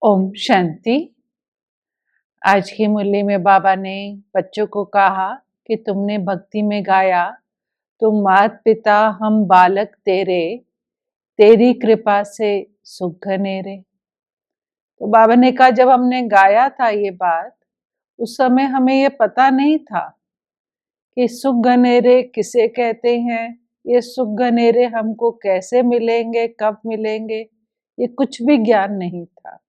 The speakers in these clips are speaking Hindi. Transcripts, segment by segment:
ओम शांति। आज की मुरली में बाबा ने बच्चों को कहा कि तुमने भक्ति में गाया, तुम मात पिता हम बालक तेरे, तेरी कृपा से सुख घनेरे। तो बाबा ने कहा जब हमने गाया था ये बात, उस समय हमें ये पता नहीं था कि सुख घनेरे किसे कहते हैं, ये सुख घनेरे हमको कैसे मिलेंगे, कब मिलेंगे, ये कुछ भी ज्ञान नहीं था।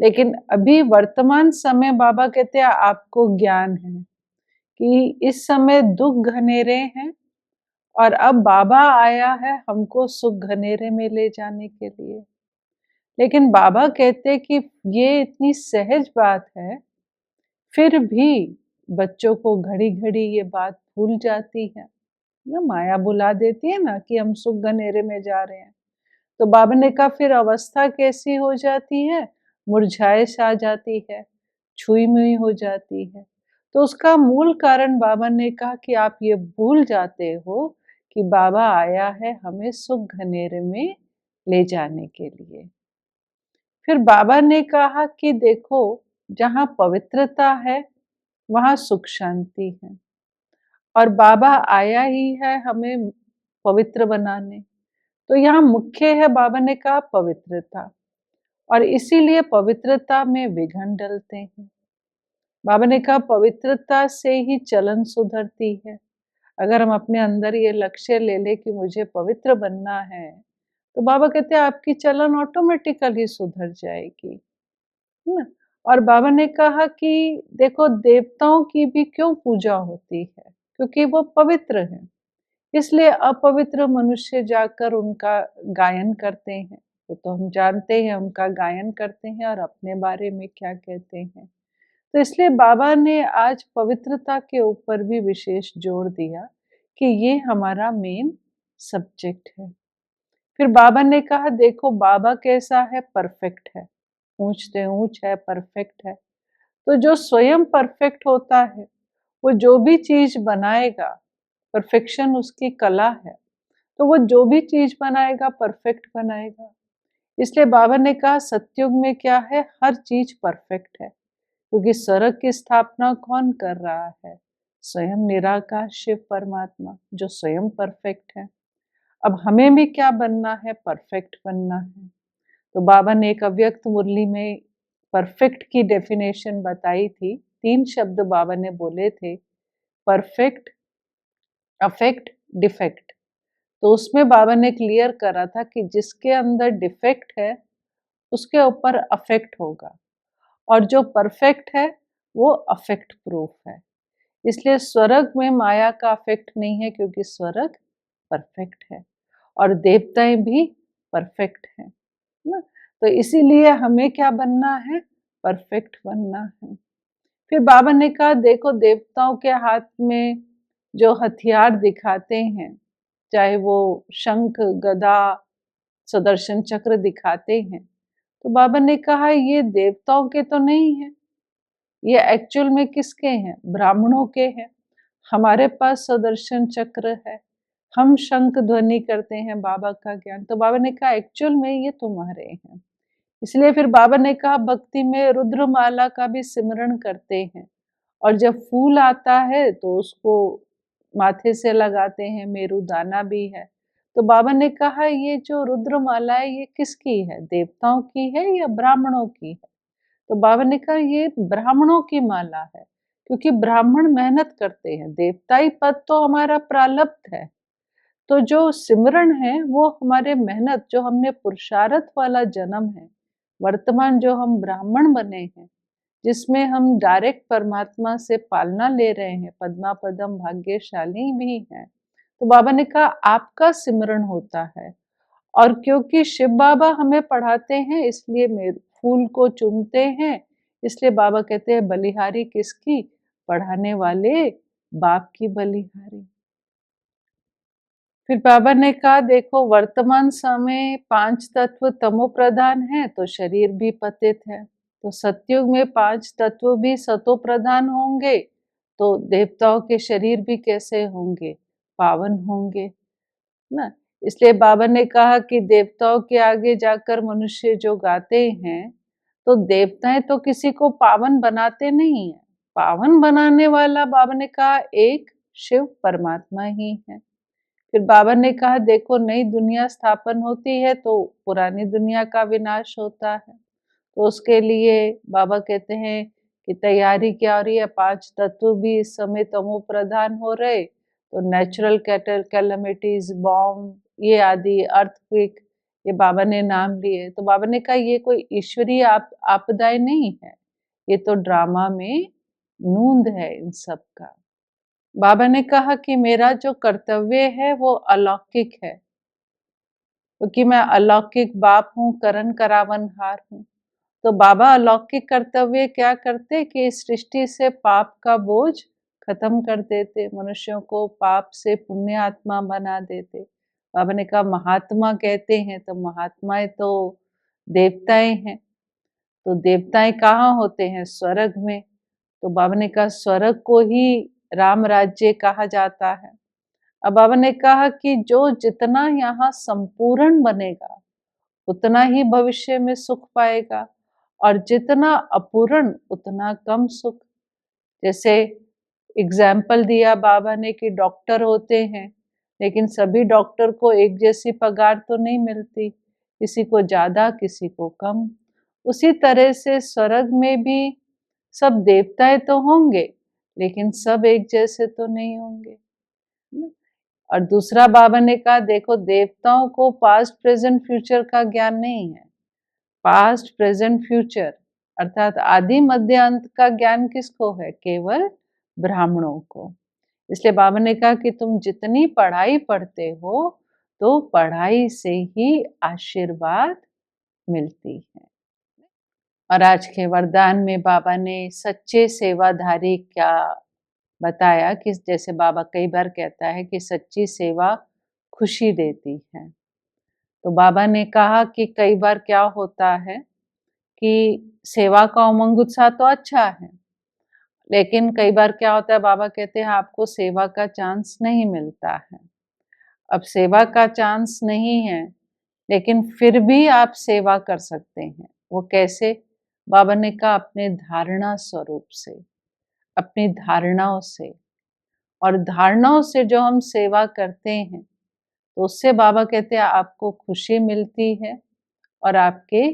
लेकिन अभी वर्तमान समय बाबा कहते हैं आपको ज्ञान है कि इस समय दुख घनेरे हैं और अब बाबा आया है हमको सुख घनेरे में ले जाने के लिए। लेकिन बाबा कहते कि ये इतनी सहज बात है, फिर भी बच्चों को घड़ी घड़ी ये बात भूल जाती है ना, माया बुला देती है ना कि हम सुख घनेरे में जा रहे हैं। तो बाबा ने कहा फिर अवस्था कैसी हो जाती है, मुरझाए सा जाती है, छुई मुई हो जाती है। तो उसका मूल कारण बाबा ने कहा कि आप ये भूल जाते हो कि बाबा आया है हमें सुख घनेरे में ले जाने के लिए। फिर बाबा ने कहा कि देखो जहाँ पवित्रता है वहाँ सुख शांति है, और बाबा आया ही है हमें पवित्र बनाने। तो यहाँ मुख्य है, बाबा ने कहा पवित्रता, और इसीलिए पवित्रता में विघ्न डलते हैं। बाबा ने कहा पवित्रता से ही चलन सुधरती है। अगर हम अपने अंदर ये लक्ष्य ले ले कि मुझे पवित्र बनना है, तो बाबा कहते हैं आपकी चलन ऑटोमेटिकली सुधर जाएगी, है ना। और बाबा ने कहा कि देखो देवताओं की भी क्यों पूजा होती है, क्योंकि वो पवित्र हैं। इसलिए अपवित्र मनुष्य जाकर उनका गायन करते हैं। वो तो हम जानते हैं उनका गायन करते हैं और अपने बारे में क्या कहते हैं। तो इसलिए बाबा ने आज पवित्रता के ऊपर भी विशेष जोर दिया कि ये हमारा मेन सब्जेक्ट है। फिर बाबा ने कहा देखो बाबा कैसा है, परफेक्ट है, ऊंच से ऊंच है, परफेक्ट है। तो जो स्वयं परफेक्ट होता है वो जो भी चीज बनाएगा, परफेक्शन उसकी कला है, तो वो जो भी चीज बनाएगा परफेक्ट बनाएगा। इसलिए बाबा ने कहा सतयुग में क्या है, हर चीज परफेक्ट है, क्योंकि स्वर्ग की स्थापना कौन कर रहा है, स्वयं निराकार शिव परमात्मा जो स्वयं परफेक्ट है। अब हमें भी क्या बनना है, परफेक्ट बनना है। तो बाबा ने एक अव्यक्त मुरली में परफेक्ट की डेफिनेशन बताई थी। 3 शब्द बाबा ने बोले थे, परफेक्ट, अफेक्ट, डिफेक्ट। तो उसमें बाबा ने क्लियर करा था कि जिसके अंदर डिफेक्ट है उसके ऊपर अफेक्ट होगा, और जो परफेक्ट है वो अफेक्ट प्रूफ है। इसलिए स्वर्ग में माया का अफेक्ट नहीं है, क्योंकि स्वर्ग परफेक्ट है और देवताएं भी परफेक्ट हैं ना। तो इसीलिए हमें क्या बनना है, परफेक्ट बनना है। फिर बाबा ने कहा देखो देवताओं के हाथ में जो हथियार दिखाते हैं, चाहे वो शंख गदा सुदर्शन चक्र दिखाते हैं, तो बाबा ने कहा ये देवताओं के तो नहीं है, ये एक्चुअल में किसके हैं, ब्राह्मणों के हैं। हमारे पास सुदर्शन चक्र है, हम शंख ध्वनि करते हैं बाबा का ज्ञान। तो बाबा ने कहा एक्चुअल में ये तुम्हारे हैं। इसलिए फिर बाबा ने कहा भक्ति में रुद्रमाला का भी सिमरण करते हैं, और जब फूल आता है तो उसको माथे से लगाते हैं, मेरू दाना भी है। तो बाबा ने कहा ये जो रुद्रमाला है ये किसकी है, देवताओं की है या ब्राह्मणों की है। तो बाबा ने कहा ये ब्राह्मणों की माला है, क्योंकि ब्राह्मण मेहनत करते हैं, देवताई पद तो हमारा प्रारब्ध है। तो जो सिमरण है वो हमारे मेहनत, जो हमने पुरुषार्थ वाला जन्म है, वर्तमान जो हम ब्राह्मण बने हैं, जिसमें हम डायरेक्ट परमात्मा से पालना ले रहे हैं, पद्मा पदम भाग्यशाली भी हैं। तो बाबा ने कहा आपका सिमरण होता है, और क्योंकि शिव बाबा हमें पढ़ाते हैं इसलिए मेरे फूल को चूमते हैं। इसलिए बाबा कहते हैं बलिहारी किसकी, पढ़ाने वाले बाप की बलिहारी। फिर बाबा ने कहा देखो वर्तमान समय 5 तत्व तमो प्रधान है, तो शरीर भी पतित है। तो सतयुग में 5 तत्व भी सतो प्रधान होंगे, तो देवताओं के शरीर भी कैसे होंगे, पावन होंगे ना। इसलिए बाबा ने कहा कि देवताओं के आगे जाकर मनुष्य जो गाते हैं, तो देवताएं तो किसी को पावन बनाते नहीं है, पावन बनाने वाला बाबा ने कहा एक शिव परमात्मा ही है। फिर बाबा ने कहा देखो नई दुनिया स्थापन होती है तो पुरानी दुनिया का विनाश होता है, तो उसके लिए बाबा कहते हैं कि तैयारी क्या हो रही है। 5 तत्व भी इस समय तमो प्रधान हो रहे, तो नेचुरल कैलेमिटीज, बॉम्ब, ये आदि अर्थक्वेक, ये बाबा ने नाम लिए। तो बाबा ने कहा ये कोई ईश्वरीय आपदाएं नहीं है, ये तो ड्रामा में नूंद है इन सब का। बाबा ने कहा कि मेरा जो कर्तव्य है वो अलौकिक है, क्योंकि मैं अलौकिक बाप हूँ, करण करावनहार हूँ। तो बाबा अलौकिक कर्तव्य क्या करते कि इस सृष्टि से पाप का बोझ खत्म कर देते, मनुष्यों को पाप से पुण्य आत्मा बना देते। बाबा ने कहा महात्मा कहते हैं, तो महात्माएं तो देवताएं हैं, तो देवताएं कहाँ होते हैं? स्वर्ग में। तो बाबा ने कहा स्वर्ग को ही राम राज्य कहा जाता है। अब बाबा ने कहा कि जो जितना यहाँ संपूर्ण बनेगा उतना ही भविष्य में सुख पाएगा, और जितना अपूर्ण उतना कम सुख। जैसे एग्जाम्पल दिया बाबा ने कि डॉक्टर होते हैं, लेकिन सभी डॉक्टर को एक जैसी पगार तो नहीं मिलती, किसी को ज्यादा किसी को कम। उसी तरह से स्वर्ग में भी सब देवताएं तो होंगे, लेकिन सब एक जैसे तो नहीं होंगे। और दूसरा बाबा ने कहा देखो देवताओं को पास्ट प्रेजेंट फ्यूचर का ज्ञान नहीं है। पास्ट प्रेजेंट फ्यूचर अर्थात आदि मध्य अंत का ज्ञान किसको है? केवल ब्राह्मणों को। इसलिए बाबा ने कहा कि तुम जितनी पढ़ाई पढ़ते हो तो पढ़ाई से ही आशीर्वाद मिलती है। और आज के वरदान में बाबा ने सच्चे सेवाधारी क्या बताया कि जैसे बाबा कई बार कहता है कि सच्ची सेवा खुशी देती है। तो बाबा ने कहा कि कई बार क्या होता है कि सेवा का उमंग उत्साह तो अच्छा है, लेकिन कई बार क्या होता है, बाबा कहते हैं आपको सेवा का चांस नहीं मिलता है। अब सेवा का चांस नहीं है, लेकिन फिर भी आप सेवा कर सकते हैं। वो कैसे? बाबा ने कहा अपने धारणा स्वरूप से, अपनी धारणाओं से। और धारणाओं से जो हम सेवा करते हैं तो उससे बाबा कहते हैं आपको खुशी मिलती है, और आपके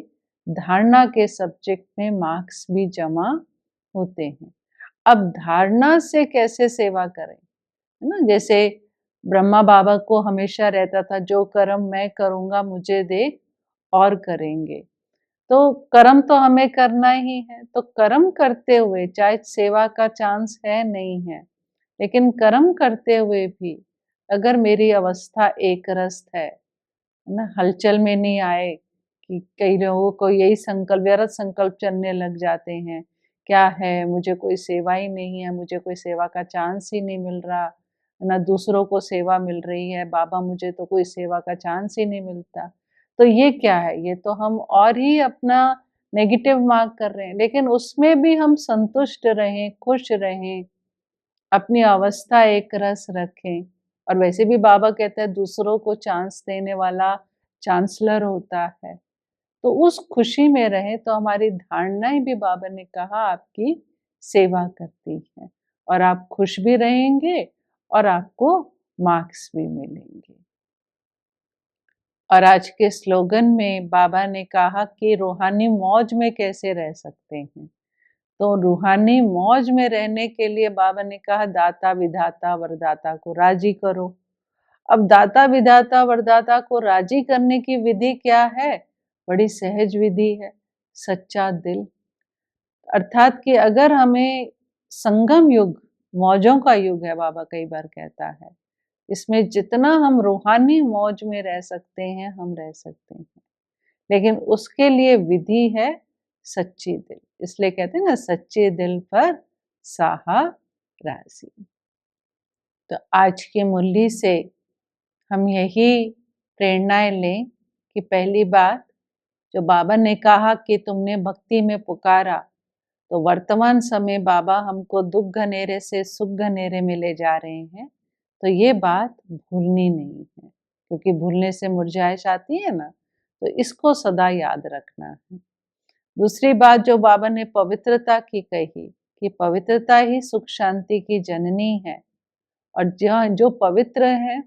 धारणा के सब्जेक्ट में मार्क्स भी जमा होते हैं। अब धारणा से कैसे सेवा करें, है ना? जैसे ब्रह्मा बाबा को हमेशा रहता था जो कर्म मैं करूंगा मुझे दे और करेंगे। तो कर्म तो हमें करना ही है, तो कर्म करते हुए चाहे सेवा का चांस है नहीं है, लेकिन कर्म करते हुए भी अगर मेरी अवस्था एक रस है ना, हलचल में नहीं आए कि कई लोगों को यही संकल्प, व्यर्थ संकल्प चलने लग जाते हैं, क्या है मुझे कोई सेवा ही नहीं है, मुझे कोई सेवा का चांस ही नहीं मिल रहा, ना दूसरों को सेवा मिल रही है, बाबा मुझे तो कोई सेवा का चांस ही नहीं मिलता। तो ये क्या है? ये तो हम और ही अपना नेगेटिव मार्क कर रहे हैं। लेकिन उसमें भी हम संतुष्ट रहें, खुश रहें, अपनी अवस्था एक रस रखें। और वैसे भी बाबा कहते हैं दूसरों को चांस देने वाला चांसलर होता है, तो उस खुशी में रहे तो हमारी धारणाएं भी बाबा ने कहा आपकी सेवा करती है, और आप खुश भी रहेंगे और आपको मार्क्स भी मिलेंगे। और आज के स्लोगन में बाबा ने कहा कि रूहानी मौज में कैसे रह सकते हैं। तो रूहानी मौज में रहने के लिए बाबा ने कहा दाता विधाता वरदाता को राजी करो। अब दाता विधाता वरदाता को राजी करने की विधि क्या है? बड़ी सहज विधि है, सच्चा दिल। अर्थात कि अगर हमें संगम युग, मौजों का युग है, बाबा कई बार कहता है, इसमें जितना हम रूहानी मौज में रह सकते हैं हम रह सकते हैं, लेकिन उसके लिए विधि है सच्ची दिल। इसलिए कहते हैं ना सच्चे दिल पर साहा राजी। तो आज की मुरली से हम यही प्रेरणाएं लें कि पहली बात जो बाबा ने कहा कि तुमने भक्ति में पुकारा, तो वर्तमान समय बाबा हमको दुख घनेरे से सुख घनेरे में ले जा रहे हैं, तो ये बात भूलनी नहीं है, क्योंकि भूलने से मुरझाइश आती है ना, तो इसको सदा याद रखना है। दूसरी बात जो बाबा ने पवित्रता की कही कि पवित्रता ही सुख शांति की जननी है, और जहाँ जो पवित्र है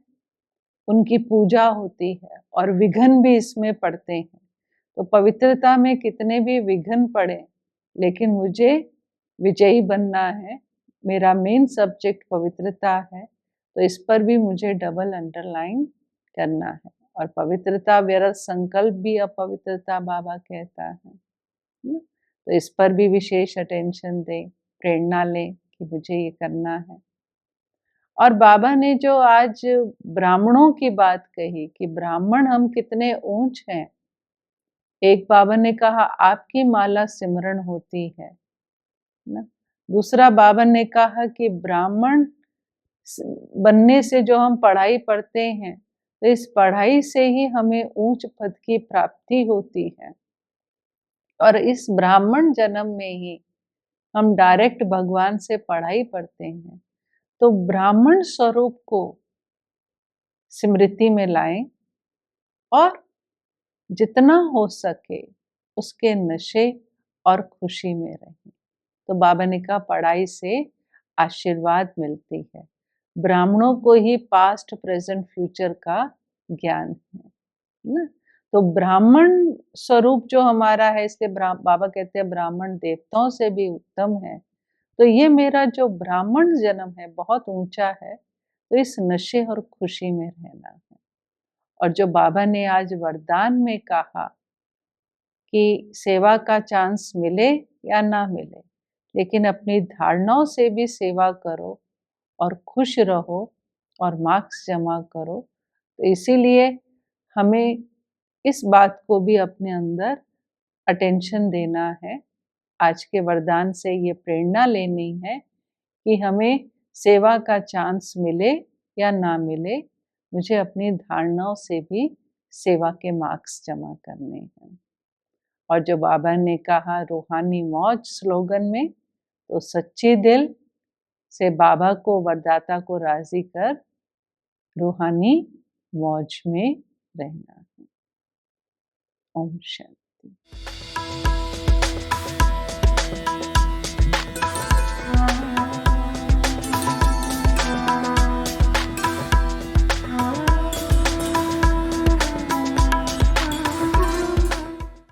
उनकी पूजा होती है और विघ्न भी इसमें पड़ते हैं। तो पवित्रता में कितने भी विघ्न पड़े, लेकिन मुझे विजयी बनना है। मेरा मेन सब्जेक्ट पवित्रता है, तो इस पर भी मुझे डबल अंडरलाइन करना है। और पवित्रता व्यर्थ संकल्प भी अपवित्रता बाबा कहता है। तो इस पर भी विशेष अटेंशन दें, प्रेरणा लें कि मुझे ये करना है। और बाबा ने जो आज ब्राह्मणों की बात कही कि ब्राह्मण हम कितने ऊंच हैं। एक बाबा ने कहा आपकी माला सिमरन होती है ना। दूसरा बाबा ने कहा कि ब्राह्मण बनने से जो हम पढ़ाई पढ़ते हैं, तो इस पढ़ाई से ही हमें ऊंच पद की प्राप्ति होती है। और इस ब्राह्मण जन्म में ही हम डायरेक्ट भगवान से पढ़ाई पढ़ते हैं। तो ब्राह्मण स्वरूप को स्मृति में लाएं और जितना हो सके उसके नशे और खुशी में रहें। तो बाबा ने कहा पढ़ाई से आशीर्वाद मिलती है। ब्राह्मणों को ही पास्ट प्रेजेंट फ्यूचर का ज्ञान है ना। तो ब्राह्मण स्वरूप जो हमारा है, इसलिए बाबा कहते हैं ब्राह्मण देवताओं से भी उत्तम है। तो ये मेरा जो ब्राह्मण जन्म है बहुत ऊंचा है, तो इस नशे और खुशी में रहना है। और जो बाबा ने आज वरदान में कहा कि सेवा का चांस मिले या ना मिले, लेकिन अपनी धारणाओं से भी सेवा करो और खुश रहो और मार्क्स जमा करो। तो इसीलिए हमें इस बात को भी अपने अंदर अटेंशन देना है। आज के वरदान से ये प्रेरणा लेनी है कि हमें सेवा का चांस मिले या ना मिले, मुझे अपनी धारणाओं से भी सेवा के मार्क्स जमा करने हैं। और जो बाबा ने कहा रूहानी मौज स्लोगन में, तो सच्चे दिल से बाबा को, वरदाता को राजी कर रूहानी मौज में रहना है। ओम शांति।